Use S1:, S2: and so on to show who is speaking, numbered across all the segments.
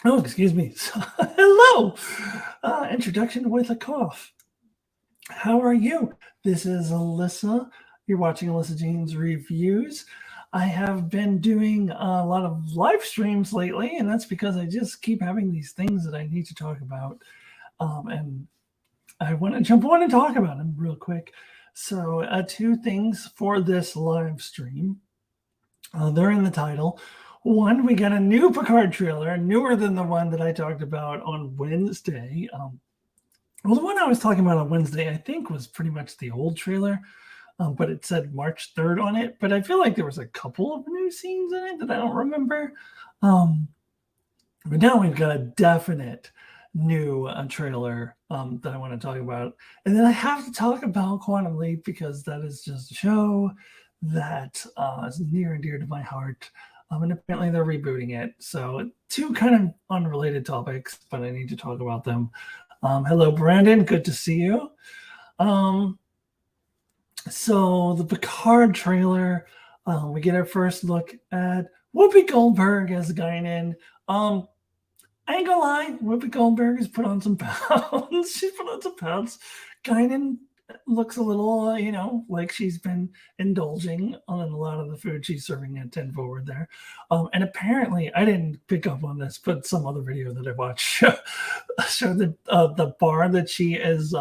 S1: Oh, excuse me. Hello. Introduction with a cough. How are you? This is Alyssa. You're watching Alyssa Jean's reviews. I have been doing a lot of live streams lately, and that's because I just keep having these things that I need to talk about. And I want to jump on and talk about them real quick. So, two things for this live stream. They're in the title. One, we got a new Picard trailer, newer than the one that I talked about on Wednesday. Well, the one I was talking about on Wednesday, I think, was pretty much the old trailer, but it said March 3rd on it. But I feel like there was a couple of new scenes in it that I don't remember. But now we've got a definite new trailer that I want to talk about. And then I have to talk about Quantum Leap because that is just a show that is near and dear to my heart. And apparently they're rebooting it. So two kind of unrelated topics, but I need to talk about them. Hello, Brandon. Good to see you. So the Picard trailer, we get our first look at Whoopi Goldberg as Guinan. I ain't gonna lie, Whoopi Goldberg has put on some pounds. She's put on some pounds. Guinan looks a little, like she's been indulging on a lot of the food she's serving at 10 Forward there. And apparently, I didn't pick up on this, but some other video that I watched showed that the bar that she is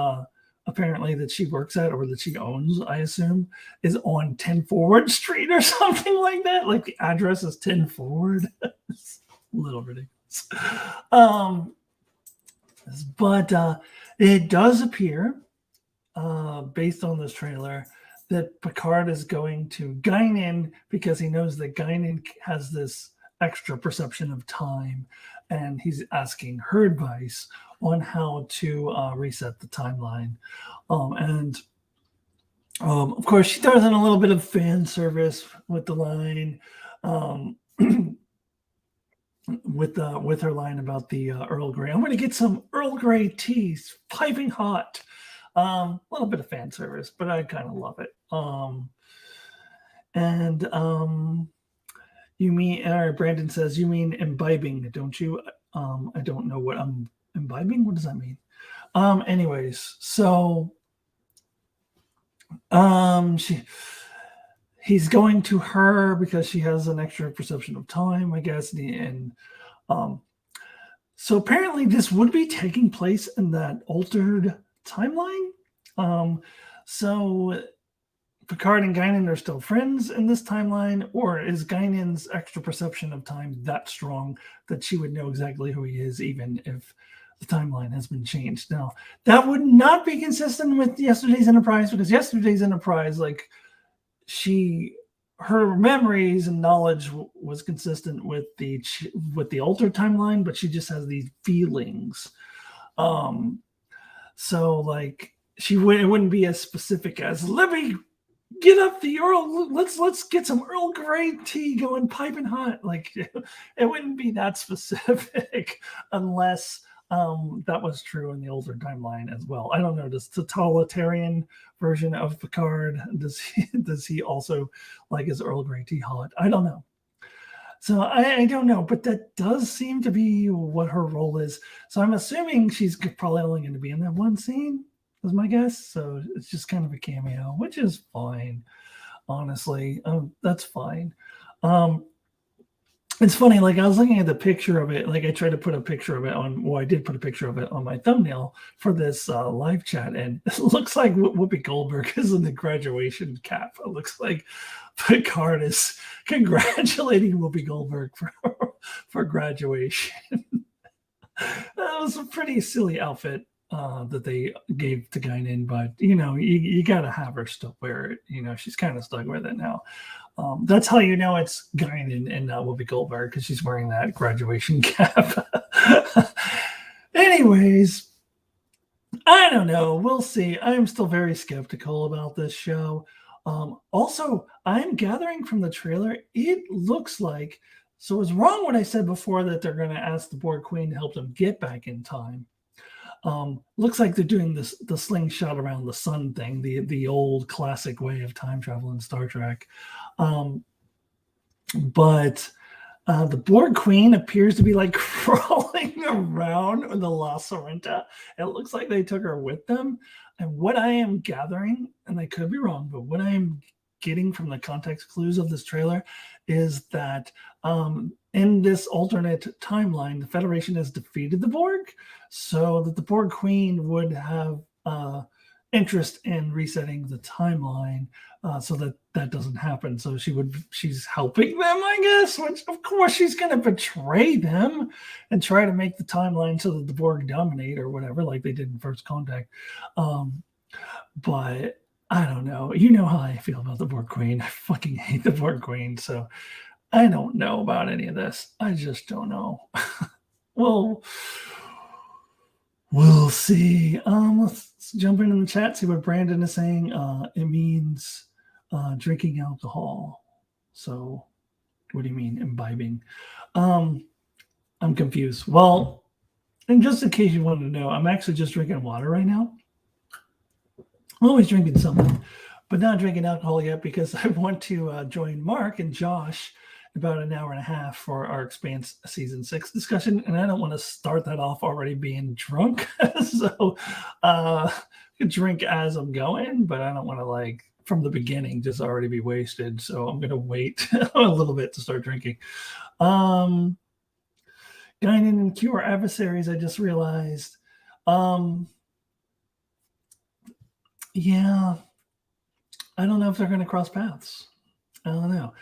S1: apparently that she works at or that she owns, I assume, is on 10 Forward Street or something like that. Like the address is 10 Forward. It's a little ridiculous. But it does appear, based on this trailer, that Picard is going to Guinan because he knows that Guinan has this extra perception of time, and he's asking her advice on how to reset the timeline. Of course, she throws in a little bit of fan service with the line. With her line about the Earl Grey. I'm going to get some Earl Grey tea, piping hot. A little bit of fan service, but I kind of love it. You mean, Brandon says, you mean imbibing, don't you? I don't know what I'm imbibing. What does that mean? Anyways, so he's going to her because she has an extra perception of time, I guess. And so apparently this would be taking place in that altered timeline. So Picard and Guinan are still friends in this timeline, or is Guinan's extra perception of time that strong that she would know exactly who he is, even if the timeline has been changed? Now, that would not be consistent with yesterday's Enterprise, because yesterday's Enterprise, like, her memories and knowledge was consistent with the altered timeline, but she just has these feelings. So like it wouldn't be as specific as, let me get up the Earl, let's get some Earl Grey tea going piping hot. Like it wouldn't be that specific unless that was true in the older timeline as well. I don't know. Does the totalitarian version of Picard, does he also like his Earl Grey tea hot? I don't know. So I don't know, but that does seem to be what her role is. So I'm assuming she's probably only going to be in that one scene, is my guess. So it's just kind of a cameo, which is fine, honestly. That's fine. It's funny, like I was looking at the picture of it, like I tried to put a picture of it on, well, I did put a picture of it on my thumbnail for this live chat, and it looks like Whoopi Goldberg is in the graduation cap. It looks like Picard is congratulating Whoopi Goldberg for graduation. That was a pretty silly outfit that they gave to Guinan, but you gotta have her still wear it. She's kind of stuck with it now. That's how you know it's Guinan and not Whoopi Goldberg, because she's wearing that graduation cap. Anyways, I don't know. We'll see. I'm still very skeptical about this show. Also, I'm gathering from the trailer, it looks like, so it was wrong when I said before that they're going to ask the Borg Queen to help them get back in time. Looks like they're doing the slingshot around the sun thing, the old classic way of time travel in Star Trek. But The Borg Queen appears to be like crawling around the La Sorrenta. It looks like they took her with them. And what I am gathering, and I could be wrong, but what I am getting from the context clues of this trailer is that in this alternate timeline, the Federation has defeated the Borg, so that the Borg Queen would have interest in resetting the timeline so that doesn't happen. So she's helping them, I guess, which of course she's going to betray them and try to make the timeline so that the Borg dominate or whatever, like they did in First Contact. But I don't know. You know how I feel about the Borg Queen. I fucking hate the Borg Queen. So I don't know about any of this. I just don't know. Well, we'll see. Let's jump in the chat, see what Brandon is saying. It means drinking alcohol. So what do you mean imbibing? I'm confused. Well, and just in case you wanted to know, I'm actually just drinking water right now. I'm always drinking something, but not drinking alcohol yet because I want to join Mark and Josh in about an hour and a half for our Expanse Season 6 discussion, and I don't want to start that off already being drunk. So I could drink as I'm going, but I don't want to, like, from the beginning, just already be wasted. So I'm going to wait a little bit to start drinking. Guinan and Q are adversaries, I just realized. Yeah, I don't know if they're going to cross paths. I don't know.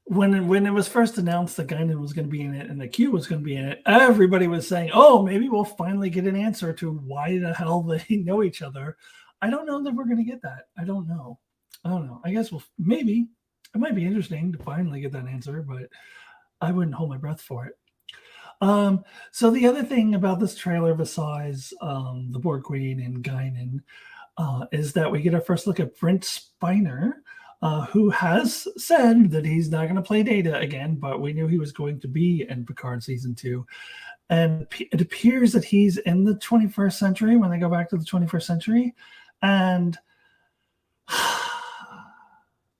S1: When it was first announced that Guinan was going to be in it and the Q was going to be in it, everybody was saying, "Oh, maybe we'll finally get an answer to why the hell they know each other." I don't know that we're going to get that. I don't know. I guess maybe it might be interesting to finally get that answer, but I wouldn't hold my breath for it. So the other thing about this trailer, besides the Borg Queen and Guinan, is that we get our first look at Brent Spiner, who has said that he's not going to play Data again, but we knew he was going to be in Picard Season 2. And it appears that he's in the 21st century when they go back to the 21st century. And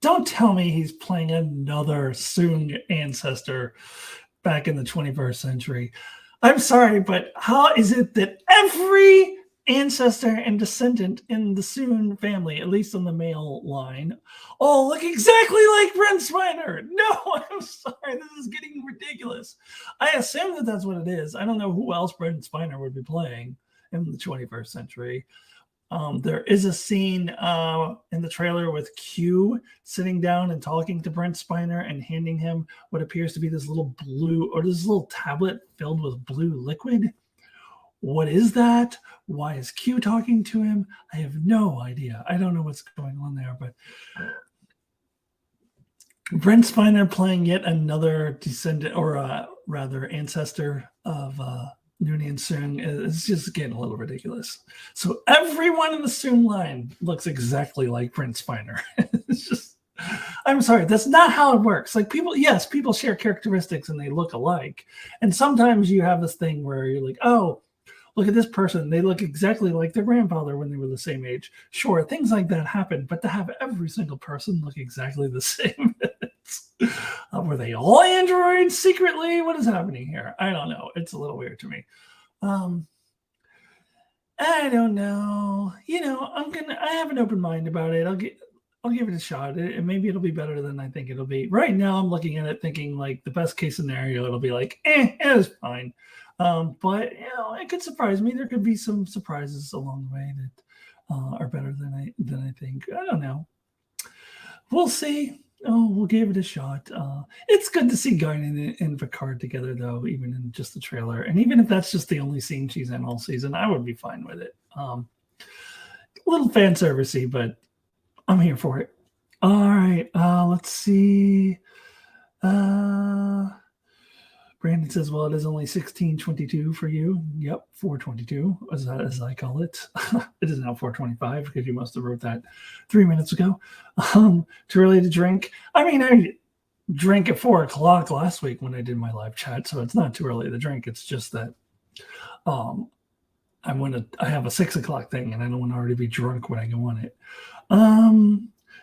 S1: don't tell me he's playing another Soong ancestor back in the 21st century. I'm sorry, but how is it that every ancestor and descendant in the Soong family, at least on the male line, all look exactly like Brent Spiner? No, I'm sorry. This is getting ridiculous. I assume that that's what it is. I don't know who else Brent Spiner would be playing in the 21st century. There is a scene in the trailer with Q sitting down and talking to Brent Spiner and handing him what appears to be this little tablet filled with blue liquid. What is that? Why is Q talking to him? I have no idea. I don't know what's going on there, but Brent Spiner playing yet another descendant, or rather ancestor of Noonien and Soong, is just getting a little ridiculous. So everyone in the Soong line looks exactly like Brent Spiner. It's just, I'm sorry, that's not how it works. Like, people share characteristics and they look alike. And sometimes you have this thing where you're like, oh, look at this person. They look exactly like their grandfather when they were the same age. Sure, things like that happen, but to have every single person look exactly the same, were they all androids secretly? What is happening here? I don't know. It's a little weird to me. I don't know. I have an open mind about it. I'll give it a shot. And maybe it'll be better than I think it'll be. Right now, I'm looking at it thinking, like, the best case scenario, it'll be like, it was fine. But it could surprise me. There could be some surprises along the way that are better than I think. I don't know. We'll see. We'll give it a shot. It's good to see Guinan and Picard together, though, even in just the trailer. And even if that's just the only scene she's in all season, I would be fine with it. A little fan servicey, but I'm here for it. All right. Let's see. Brandon says, well, it is only 16:22 for you. Yep, 4:22, as I call it. It is now 4:25 because you must have wrote that 3 minutes ago. Too early to drink. I mean, I drank at 4 o'clock last week when I did my live chat, so it's not too early to drink. It's just that I have a 6 o'clock thing, and I don't want to already be drunk when I go on it.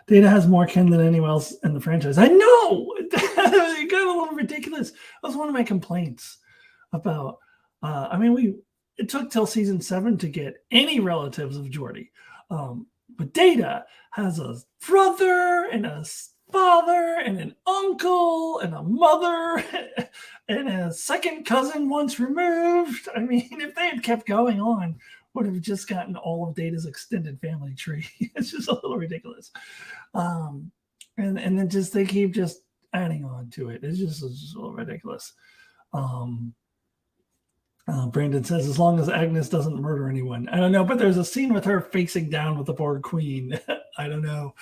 S1: Data has more kin than anyone else in the franchise. I know! You gotta little ridiculous. That was one of my complaints about. It took till season 7 to get any relatives of Geordi. But Data has a brother and a father and an uncle and a mother and a second cousin once removed. I mean, if they had kept going on, would have just gotten all of Data's extended family tree. It's just a little ridiculous. And then just they keep just adding on to it. It's just a little ridiculous. Brandon says, as long as Agnes doesn't murder anyone. I don't know, but there's a scene with her facing down with the Borg Queen. I don't know.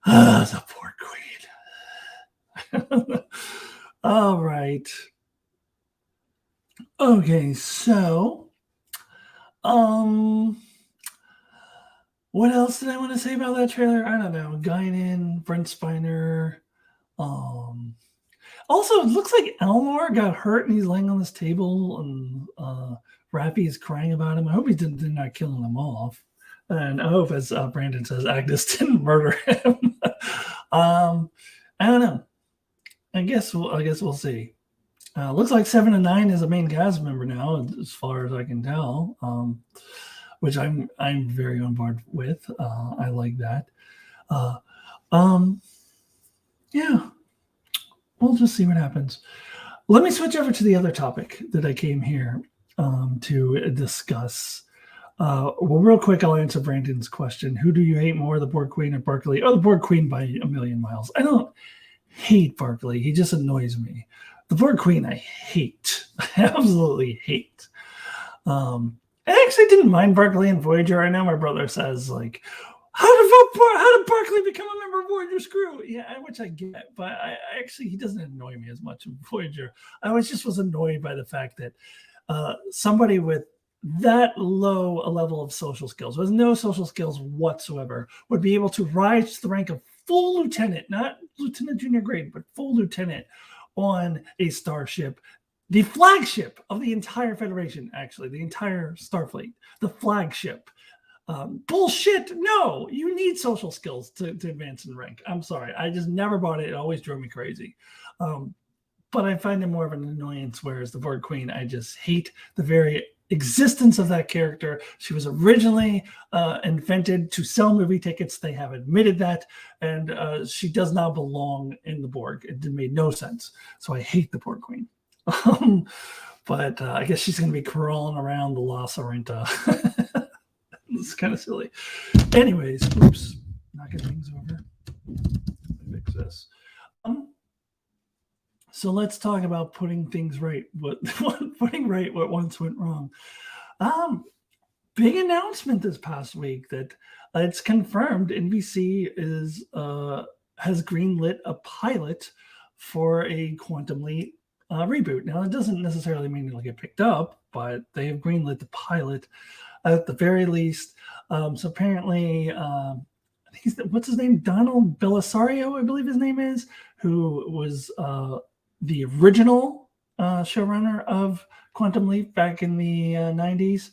S1: The Borg Queen. All right. Okay, so what else did I want to say about that trailer? I don't know. Guinan, Brent Spiner. Also, it looks like Elmore got hurt and he's laying on this table and Rappy is crying about him. I hope they're not killing him off. And I hope, as Brandon says, Agnes didn't murder him. I don't know. I guess we'll see. Looks like 7 and 9 is a main cast member now, as far as I can tell, which I'm very on board with. I like that. Yeah. We'll just see what happens. Let me switch over to the other topic that I came here to discuss. Well, real quick, I'll answer Brandon's question. Who do you hate more, the Borg Queen or Barclay? Oh, the Borg Queen by a million miles. I don't hate Barclay. He just annoys me. The Borg Queen, I hate. I absolutely hate. I actually didn't mind Barclay and Voyager. I know my brother says, like, how did Barclay become a member of Voyager? Screw. Yeah, which I get, but I actually, he doesn't annoy me as much in Voyager. I was annoyed by the fact that somebody with that low a level of social skills, with no social skills whatsoever, would be able to rise to the rank of full lieutenant, not lieutenant junior grade, but full lieutenant on a starship, the flagship of the entire Federation, actually, the entire Starfleet, the flagship. Bullshit. No, you need social skills to advance in rank. I'm sorry. I just never bought it. It always drove me crazy. But I find it more of an annoyance, whereas the Borg Queen, I just hate the very existence of that character. She was originally invented to sell movie tickets. They have admitted that, and she does not belong in the Borg. It made no sense. So I hate the Borg Queen. But I guess she's going to be crawling around the La Sorrenta. It's kind of silly. Anyways, oops, knocking things over. Fix this. So let's talk about putting things right. Putting right what once went wrong. Big announcement this past week that it's confirmed NBC has greenlit a pilot for a Quantum Leap reboot. Now, it doesn't necessarily mean it'll get picked up, but they have greenlit the pilot at the very least. So apparently, I think what's his name? Donald Belisario, I believe his name is, who was the original showrunner of Quantum Leap back in the 90s,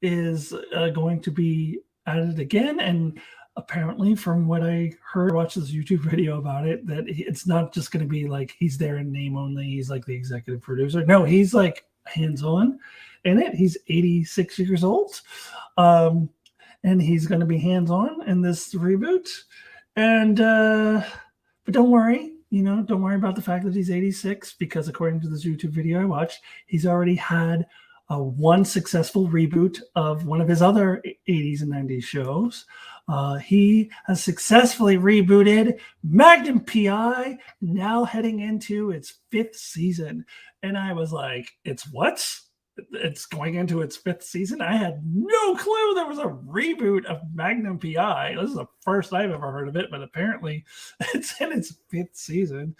S1: is going to be added again. And apparently, from what I heard, watched this YouTube video about it, that it's not just going to be like he's there in name only. He's like the executive producer. No, he's like hands-on in it. He's 86 years old. And he's going to be hands-on in this reboot. And but don't worry. Don't worry about the fact that he's 86, because according to this YouTube video I watched, he's already had one successful reboot of one of his other 80s and 90s shows. He has successfully rebooted Magnum PI, now heading into its 5th season. And I was like, it's what? It's going into its 5th season? I had no clue there was a reboot of Magnum PI. This is the first I've ever heard of it, but apparently it's in its 5th season.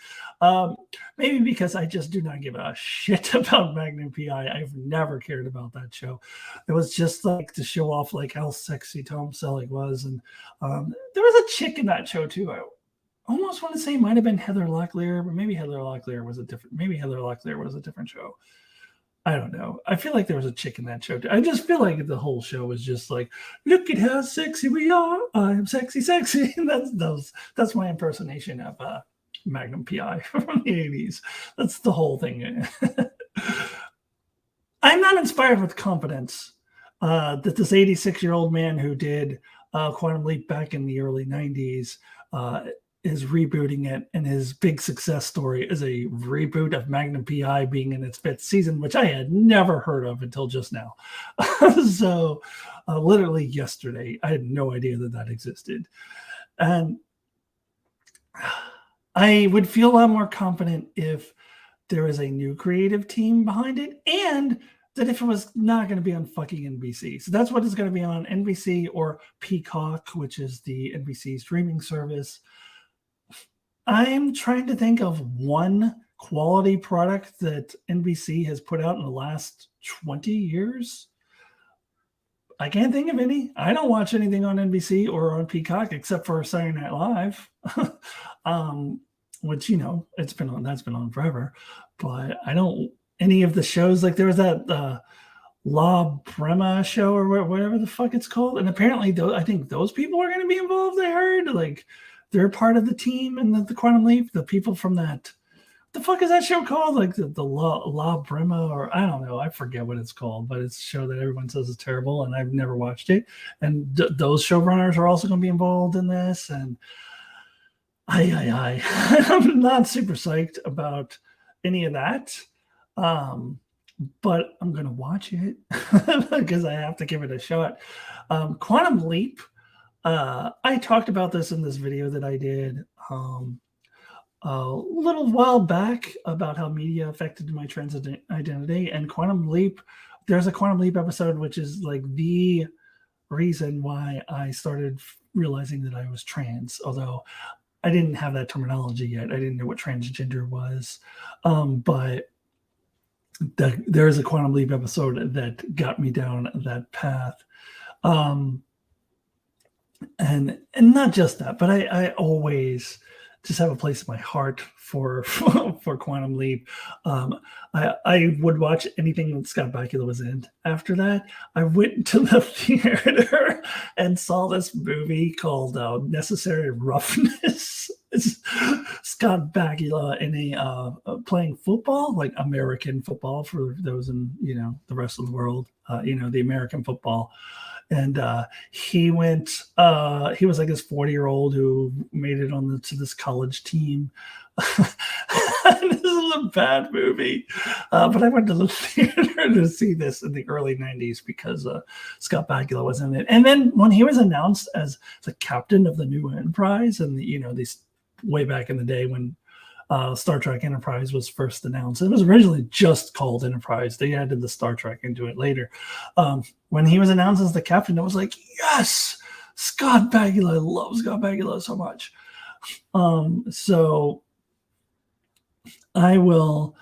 S1: Maybe because I just do not give a shit about Magnum PI. I've never cared about that show. It was just like to show off like how sexy Tom Selleck was. And there was a chick in that show too. I almost want to say it might have been Heather Locklear, but maybe Heather Locklear was a different show. I don't know. I feel like there was a chick in that show. I just feel like the whole show was just like, look at how sexy we are. I'm sexy. And that's my impersonation of Magnum PI from the 80s. That's the whole thing. I'm not inspired with confidence that this 86-year-old man who did Quantum Leap back in the early 90s is rebooting it, and his big success story is a reboot of Magnum PI being in its 5th season, which I had never heard of until just now. So literally yesterday, I had no idea that existed. And I would feel a lot more confident if there is a new creative team behind it, and that if it was not going to be on fucking NBC. So that's what it's going to be on, NBC or Peacock, which is the NBC streaming service. I'm trying to think of one quality product that NBC has put out in the last 20 years. I can't think of any. I don't watch anything on NBC or on Peacock except for Saturday Night Live, which, you know, that's been on forever. But I don't, any of the shows, like there was that La Brema show or whatever the fuck it's called. And apparently, I think those people are going to be involved. I heard like they're part of the team and the Quantum Leap. The people from that, the fuck is that show called? Like the La Brema, or I don't know. I forget what it's called, but it's a show that everyone says is terrible, and I've never watched it. And those showrunners are also going to be involved in this. And I'm not super psyched about any of that. But I'm going to watch it because I have to give it a shot. Quantum Leap. I talked about this in this video that I did a little while back about how media affected my trans identity, and Quantum Leap. There's a Quantum Leap episode, which is like the reason why I started realizing that I was trans, although I didn't have that terminology yet. I didn't know what transgender was. But there's a Quantum Leap episode that got me down that path. And not just that, but I always just have a place in my heart for Quantum Leap. I would watch anything that Scott Bakula was in. After that, I went to the theater and saw this movie called Necessary Roughness. It's Scott Bakula in a playing football, like American football for those in, you know, the rest of the world, you know, the American football. And he went, he was like this 40-year-old who made it to this college team. This is a bad movie. But I went to the theater to see this in the early 90s because Scott Bakula was in it. And then when he was announced as the captain of the new Enterprise, and you know, these way back in the day when Star Trek Enterprise was first announced. It was originally just called Enterprise. They added the Star Trek into it later. When he was announced as the captain, it was like, yes, Scott Bakula. I love Scott Bakula so much. So I will.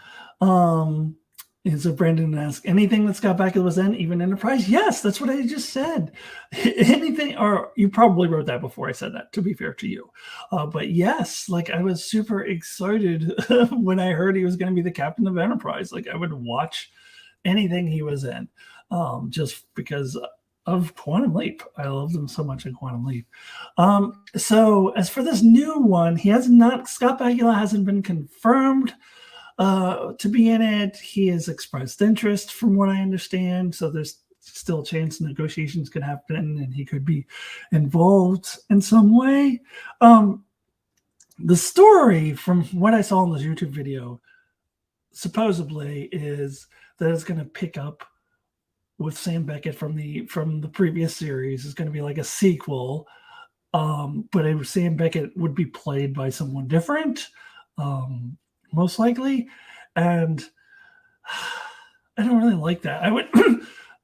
S1: And so Brandon asked, anything that Scott Bakula was in, even Enterprise? Yes, that's what I just said. Anything, or you probably wrote that before I said that, to be fair to you. But yes, like I was super excited when I heard he was going to be the captain of Enterprise. Like I would watch anything he was in just because of Quantum Leap. I loved him so much in Quantum Leap. So as for this new one, Scott Bakula hasn't been confirmed to be in it. He has expressed interest from what I understand, so there's still a chance negotiations could happen and he could be involved in some way. The story from what I saw in this YouTube video supposedly is that it's going to pick up with Sam Beckett from the previous series. It's going to be like a sequel, but Sam Beckett would be played by someone different, most likely. And I don't really like that. I would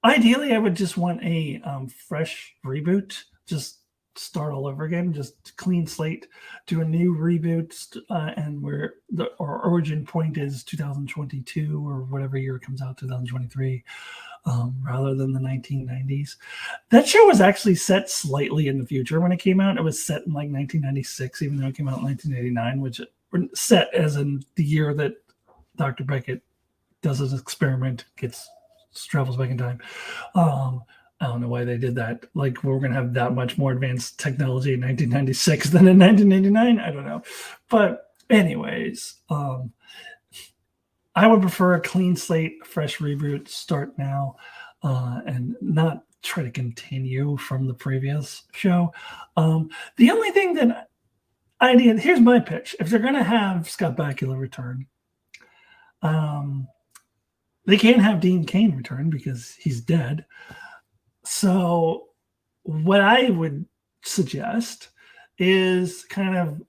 S1: ideally I would just want a fresh reboot, just start all over again, just clean slate, do a new reboot, and where our origin point is 2022 or whatever year it comes out, 2023, rather than the 1990s. That show was actually set slightly in the future when it came out. It was set in like 1996, even though it came out in 1989, which set as in the year that Dr. Beckett does his experiment, travels back in time. I don't know why they did that. Like, we're going to have that much more advanced technology in 1996 than in 1989. I don't know. But Anyways, I would prefer a clean slate, fresh reboot, start now, and not try to continue from the previous show. The only thing that I need, here's my pitch. If they're going to have Scott Bakula return, they can't have Dean Cain return because he's dead. So what I would suggest is kind of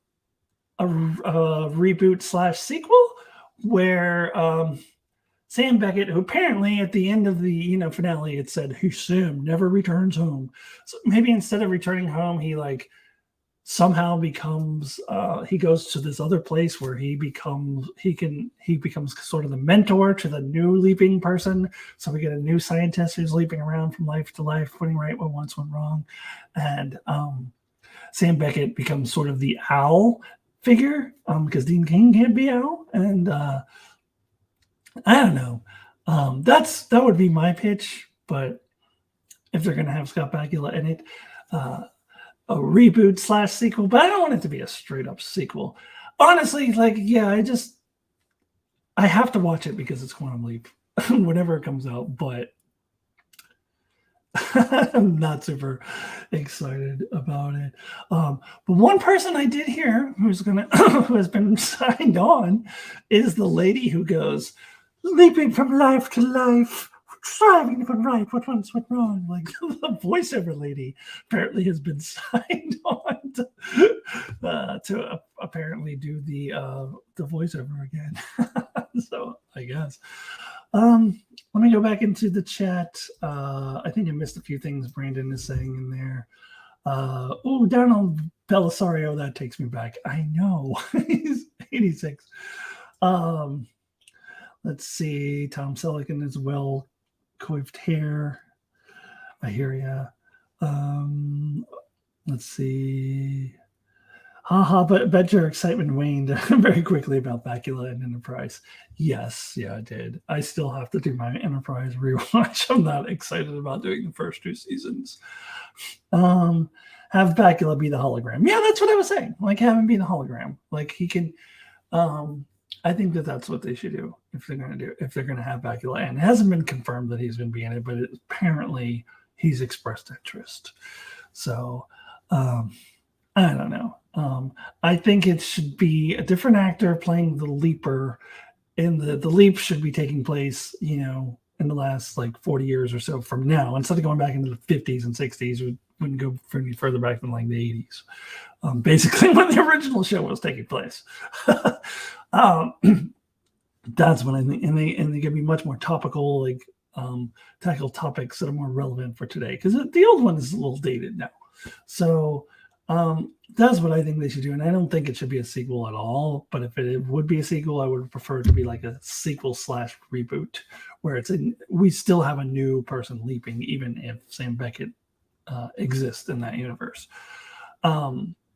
S1: a reboot / sequel where Sam Beckett, who apparently at the end of the finale, it said, "Hey, Sam never returns home." So maybe instead of returning home, he somehow becomes he goes to this other place where he becomes sort of the mentor to the new leaping person. So we get a new scientist who's leaping around from life to life, putting right what once went wrong, and Sam Beckett becomes sort of the owl figure because Dean Cain can't be owl, and I don't know. That would be my pitch, but if they're going to have Scott Bakula in it, a reboot / sequel, but I don't want it to be a straight up sequel. Honestly, I have to watch it because it's Quantum Leap whenever it comes out, but I'm not super excited about it. But one person I did hear who has been signed on is the lady who goes, "Leaping from life to life, striving to put right what once went wrong." Like the voiceover lady apparently has been signed on to apparently do the voiceover again. So I guess. Let me go back into the chat. I think I missed a few things Brandon is saying in there. Donald Belisario, that takes me back. I know. He's 86. Let's see. Tom Selleck as well. Coiffed hair. I hear ya. Let's see. But bet your excitement waned very quickly about Bakula and Enterprise. Yes, yeah, I did. I still have to do my Enterprise rewatch. I'm not excited about doing the first 2 seasons. Have Bakula be the hologram. Yeah, that's what I was saying. Have him be the hologram. He can. I think that's what they should do if they're going to have Bakula. And it hasn't been confirmed that he's going to be in it, but apparently he's expressed interest. So I don't know. I think it should be a different actor playing the leaper, and the leap should be taking place, in the last 40 years or so from now, instead of going back into the 50s and 60s. We wouldn't go any further back than the 80s, basically when the original show was taking place. That's what I think, and they can be much more topical, tackle topics that are more relevant for today, because the old one is a little dated now. So that's what I think they should do, and I don't think it should be a sequel at all. But if it would be a sequel, I would prefer it to be a sequel / reboot, where we still have a new person leaping, even if Sam Beckett exists in that universe.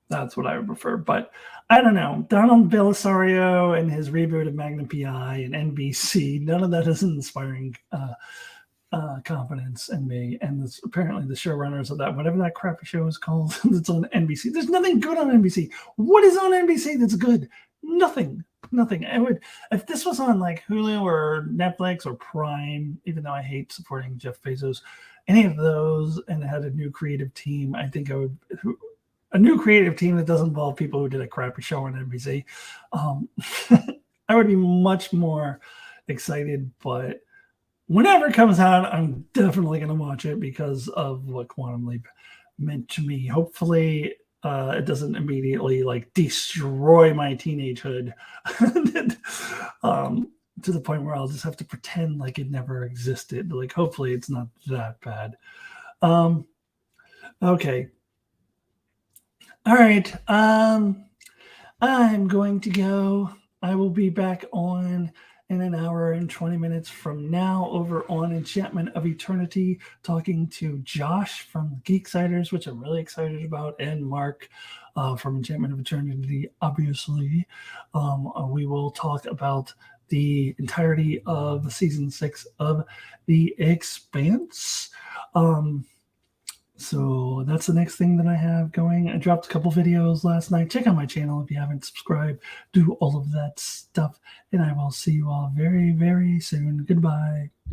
S1: That's what I would prefer. But I don't know. Donald Belisario and his reboot of Magnum PI and NBC, none of that is inspiring confidence in me. And apparently the showrunners of that, whatever that crappy show is called, that's on NBC. There's nothing good on NBC. What is on NBC that's good? Nothing. If this was on Hulu or Netflix or Prime, even though I hate supporting Jeff Bezos, any of those, and it had a new creative team, I think I would. A new creative team that doesn't involve people who did a crappy show on NBC. I would be much more excited, but whenever it comes out, I'm definitely going to watch it because of what Quantum Leap meant to me. Hopefully, it doesn't immediately destroy my teenagehood to the point where I'll just have to pretend like it never existed. Hopefully, it's not that bad. Okay. All right. I'm going to go. I will be back on in an hour and 20 minutes from now over on Enchantment of Eternity, talking to Josh from Geeksiders, which I'm really excited about, and Mark from Enchantment of Eternity, obviously. We will talk about the entirety of season 6 of The Expanse. So that's the next thing that I have going. I dropped a couple videos last night. Check out my channel if you haven't subscribed. Do all of that stuff. And I will see you all very, very soon. Goodbye.